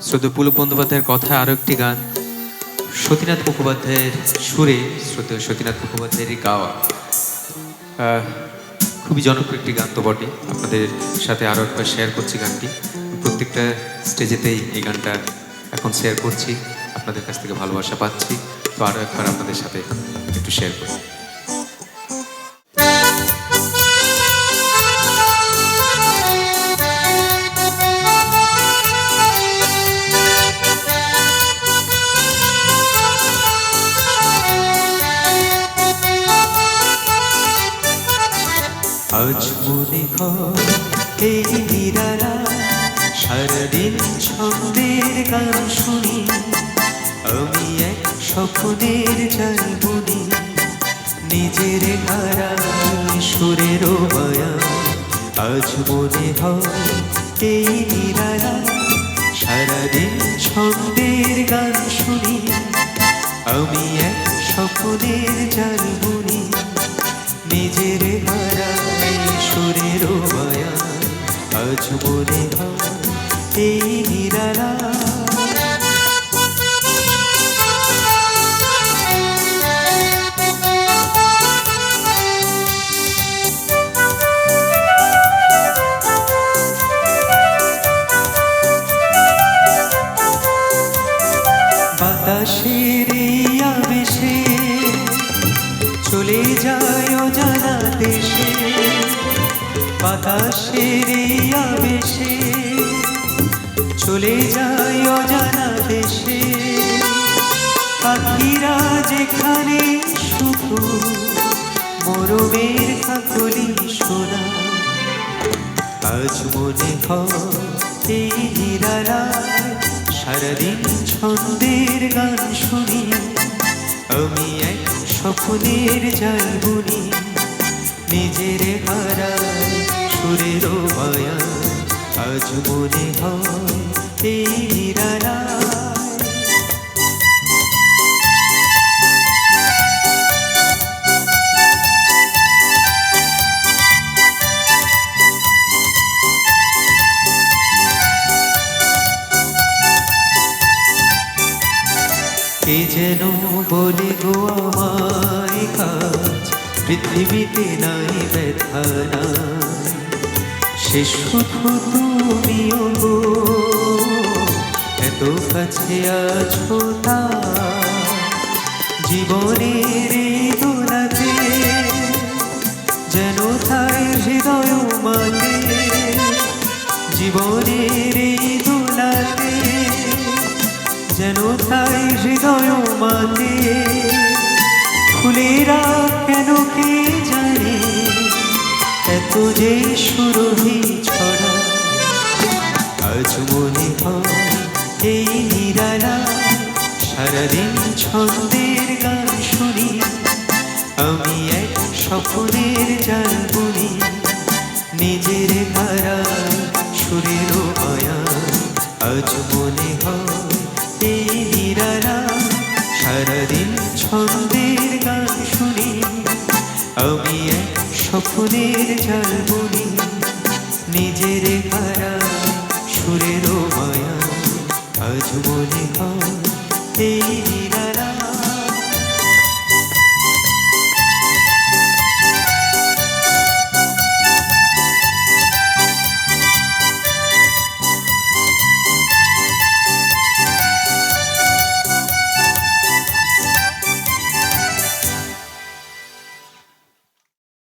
শ্রদ্ধেয় পুলক বন্দ্যোপাধ্যায়ের কথা আরও একটি গান সতীনাথ মুখোপাধ্যায়ের সুরে, শ্রদ্ধেয় সতীনাথ মুখোপাধ্যায়েরই গাওয়া। খুবই জনপ্রিয় একটি গান তো বটে। আপনাদের সাথে আরও একবার শেয়ার করছি গানটি। প্রত্যেকটা স্টেজেতেই এই গানটা এখন শেয়ার করছি, আপনাদের কাছ থেকে ভালোবাসা পাচ্ছি। তো আরও একবার আপনাদের সাথে একটু শেয়ার করি। আজ মনে হয় এই নিরালা সারাদিন ছন্দের গান শুনি, আমি এক স্বপ্নের জলবুনি, নিজের হারাই সুরের মায়া। আজ মনে হয় এই নিরালা সারাদিন ছন্দের গান শুনি, আমি এক স্বপ্নের জলবুনি, নিজের হারাই সুরের মায়া। আজ মনে হয় এই নিরালা বাতাসের আবেশে চলে যায় অজানা দেশে, বাতাসের আবেশে চলে যায় অজানা দেশে, পাখিরা যেখানে শুধু মরমের কাকলি শোনা। আজ মনে হয় এই নিরালায় সারাদিন ছন্দের গান শুনি, আমি এক স্বপ্নের জলবুনি, নিজের হারাই সুরের মায়া। আজ মনে হয় এই নিরালা কে যেন বলে গো আমায় কাজ পৃথিবীতে নাই ব্যথা নাই, সে শুধু তুমিও গো এত কাছে আছো তার। জীবনের দোলাতে যেন তাই হৃদয় মাতে, জীবনের দোলাতে যেন তাই হৃদয় মাতে। ফুলেরা কেন কে জানে এত যে সুরভি ছড়া। আজ মনে হয় এই নিরালা সারাদিন ছন্দের গান শুনি, আমি এক স্বপ্নের জলবুনি, নিজের হারাই সুরের মায়া। আজ মনে হয় এই নিরালা সারাদিন ছন্দের গান শুনি, আমি এক স্বপ্নের জলবুনি, নিজের হারাই সুরের মায়া। আজ মনে হয় এই